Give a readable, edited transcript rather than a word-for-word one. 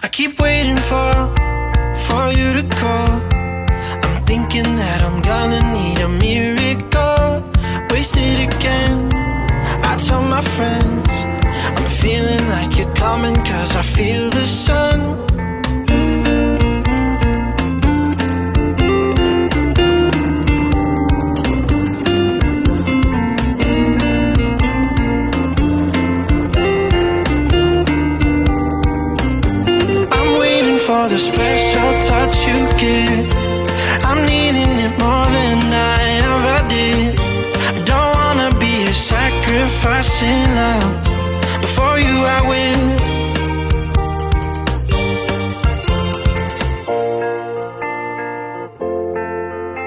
I keep waiting for you to call. I'm thinking that I'm gonna need a miracle. Wasted again, I tell my friends I'm feeling like you're coming, cause I feel the sun. I'm waiting for the special touch you give. I'm needing it more than I ever did. I don't wanna be a sacrifice in love. For you I will